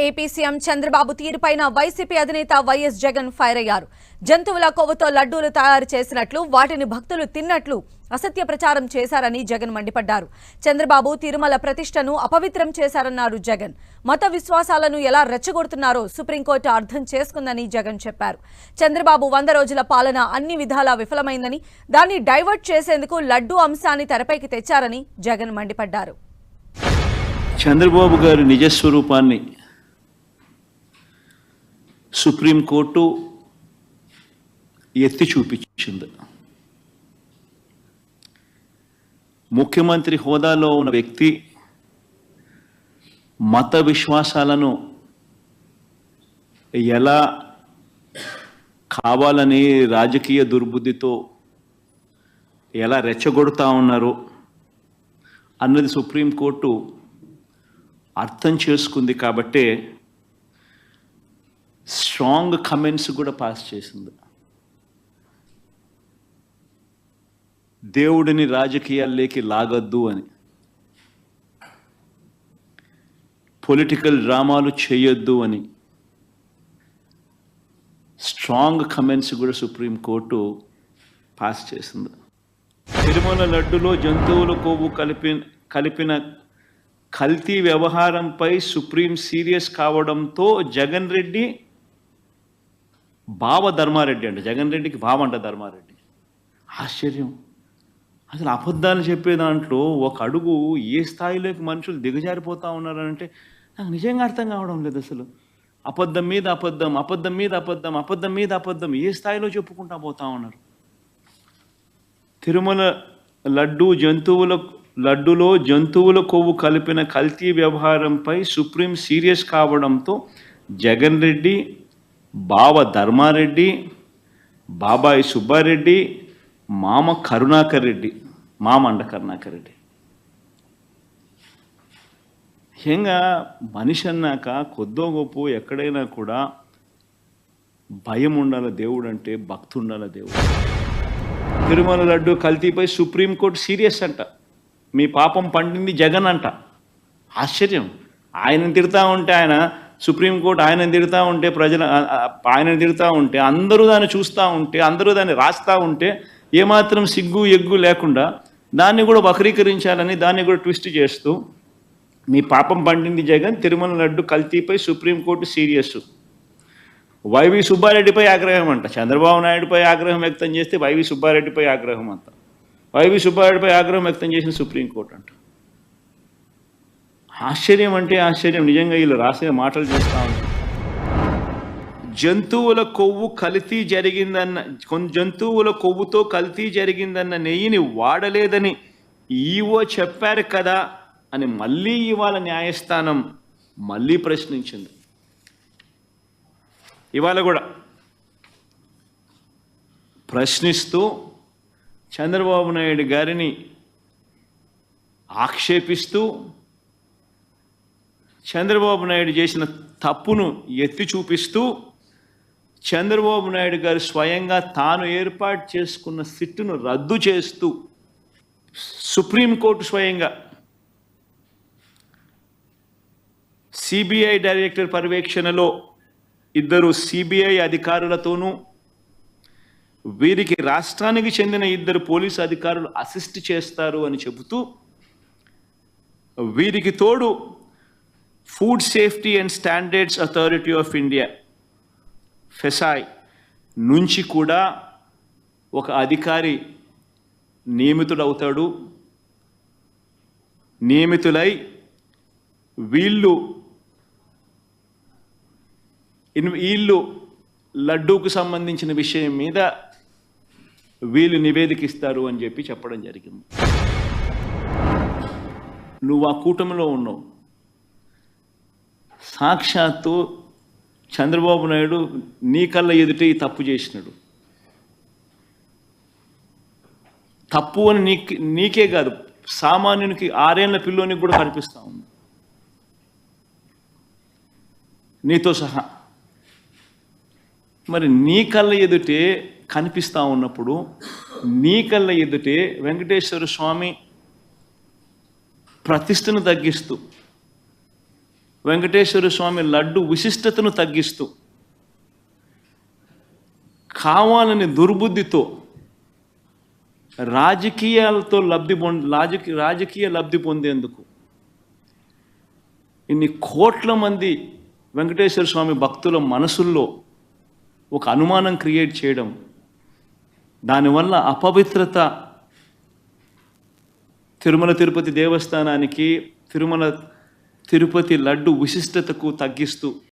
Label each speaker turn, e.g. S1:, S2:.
S1: AP CM Chandrababu తీరుపైన YCP అధినేత YS Jagan fire అయ్యారు. జంతువుల కొవ్వుతో లడ్డూలు తయారు చేసినట్లు, వాటిని భక్తులు తిన్నట్లు అసత్య ప్రచారం చేశారని జగన్ మండిపడ్డారు. చంద్రబాబు తిరుమల ప్రతిష్టను అపవిత్రం చేశారన్నారు జగన్. మత విశ్వాసాలను ఎలా రెచ్చగొడుతున్నారో సుప్రీంకోర్టు అర్థం చేసుకుందని జగన్ చెప్పారు. చంద్రబాబు 100 రోజుల పాలన అన్ని విధాలా విఫలమైందని, దాన్ని డైవర్ట్ చేసేందుకు లడ్డూ అంశాన్ని తెరపైకి తెచ్చారని జగన్ మండిపడ్డారు.
S2: చంద్రబాబు గారి నిజస్వరూపాన్ని సుప్రీంకోర్టు ఎత్తి చూపించింది. ముఖ్యమంత్రి హోదాలో ఉన్న వ్యక్తి మత విశ్వాసాలను ఎలా కావాలని రాజకీయ దుర్బుద్ధితో ఎలా రెచ్చగొడుతూ ఉన్నారు అన్నది సుప్రీంకోర్టు అర్థం చేసుకుంది. కాబట్టే స్ట్రాంగ్ కమెంట్స్ కూడా పాస్ చేసింది. దేవుడిని రాజకీయాల్లోకి లాగొద్దు అని, పొలిటికల్ డ్రామాలు చేయొద్దు అని స్ట్రాంగ్ కమెంట్స్ కూడా సుప్రీంకోర్టు పాస్ చేసింది. తిరుమల లడ్డులో జంతువుల కొవ్వు కలిపిన కల్తీ వ్యవహారంపై సుప్రీం సీరియస్ కావడంతో జగన్ రెడ్డి బావ ధర్మారెడ్డి అంట, జగన్ రెడ్డికి బావ అంట ధర్మారెడ్డి. ఆశ్చర్యం. అసలు అబద్ధాలు చెప్పే దాంట్లో ఒక అడుగు ఏ స్థాయిలోకి మనుషులు దిగజారిపోతూ ఉన్నారంటే నాకు నిజంగా అర్థం కావడం లేదు. అసలు అబద్ధం మీద అబద్ధం, అబద్ధం మీద అబద్ధం, అబద్ధం మీద అబద్ధం ఏ స్థాయిలో చెప్పుకుంటా పోతా ఉన్నారు. తిరుమల లడ్డులో జంతువుల కొవ్వు కలిపిన కల్తీ వ్యవహారంపై సుప్రీం సీరియస్ కావడంతో జగన్ రెడ్డి, బావ ధర్మారెడ్డి, బాబాయి సుబ్బారెడ్డి, మామ కరుణాకర్ రెడ్డి, మామ అండ కరుణాకర్ రెడ్డి. ముఖ్యంగా మనిషి అన్నాక కొద్దో గొప్ప ఎక్కడైనా కూడా భయం ఉండాలి. దేవుడు అంటే భక్తి ఉండాలి. దేవుడు తిరుమల లడ్డు కల్తీపై సుప్రీంకోర్టు సీరియస్ అంట. మీ పాపం పండింది జగన్ అంట. ఆశ్చర్యం. ఆయనను తిడతా ఉంటే సుప్రీంకోర్టు ఆయనను తిడతా ఉంటే ఆయనను తిడతా ఉంటే అందరూ దాన్ని చూస్తూ ఉంటే, అందరూ దాన్ని రాస్తూ ఉంటే ఏమాత్రం సిగ్గు ఎగ్గు లేకుండా దాన్ని కూడా వక్రీకరించాలని, దాన్ని కూడా ట్విస్ట్ చేస్తూ మీ పాపం పండింది జగన్, తిరుమల లడ్డు కల్తీపై సుప్రీంకోర్టు సీరియస్. వైవి సుబ్బారెడ్డిపై ఆగ్రహం అంట. చంద్రబాబు నాయుడుపై ఆగ్రహం వ్యక్తం చేస్తే వైవి సుబ్బారెడ్డిపై ఆగ్రహం అంట. వైవి సుబ్బారెడ్డిపై ఆగ్రహం వ్యక్తం చేసిన సుప్రీంకోర్టు అంట. ఆశ్చర్యం అంటే ఆశ్చర్యం. నిజంగా వీళ్ళు రాసిన మాటలు చూస్తూ ఉంటాం. జంతువుల కొవ్వుతో కల్తీ జరిగిందన్న నెయ్యిని వాడలేదని ఈవో చెప్పారు కదా అని మళ్ళీ ఇవాళ న్యాయస్థానం మళ్ళీ ప్రశ్నించింది. ఇవాళ కూడా ప్రశ్నిస్తూ చంద్రబాబు నాయుడు గారిని ఆక్షేపిస్తూ చంద్రబాబు నాయుడు చేసిన తప్పును ఎత్తి చూపిస్తూ చంద్రబాబు నాయుడు గారు స్వయంగా తాను ఏర్పాటు చేసుకున్న సిట్టును రద్దు చేస్తూ సుప్రీంకోర్టు స్వయంగా సిబిఐ డైరెక్టర్ పర్యవేక్షణలో 2 సిబిఐ అధికారులతోనూ వీరికి రాష్ట్రానికి చెందిన 2 పోలీసు అధికారులు అసిస్ట్ చేస్తారు అని చెబుతూ వీరికి తోడు food safety and standards authority of India FSSAI నుంచి కూడా ఒక అధికారి నియమితులై వీళ్ళు లడ్డూకు సంబంధించిన విషయం మీద వీళ్ళు నివేదిక ఇస్తారు అని చెప్పడం జరిగింది. నువ్వు ఆ కూటమిలో ఉన్నావు. సాక్షాత్తు చంద్రబాబు నాయుడు నీ కళ్ళ ఎదుటే ఈ తప్పు చేసినాడు. తప్పు అని నీకే కాదు, సామాన్యునికి 6 ఏళ్ల పిల్లోనికి కూడా కనిపిస్తూ ఉంది నీతో సహా. మరి నీ కళ్ళ ఎదుటే కనిపిస్తూ ఉన్నప్పుడు, నీ కళ్ళ ఎదుటే వెంకటేశ్వర స్వామి ప్రతిష్టను తగ్గిస్తూ వెంకటేశ్వర స్వామి లడ్డు విశిష్టతను తగ్గిస్తూ కావాలని దుర్బుద్ధితో రాజకీయాలతో రాజకీయ లబ్ధి పొందేందుకు ఇన్ని కోట్ల మంది వెంకటేశ్వర స్వామి భక్తుల మనసుల్లో ఒక అనుమానం క్రియేట్ చేయడం, దానివల్ల అపవిత్రత తిరుమల తిరుపతి దేవస్థానానికి, తిరుమల తిరుపతి లడ్డు విశిష్టతకు తగ్గిస్తూ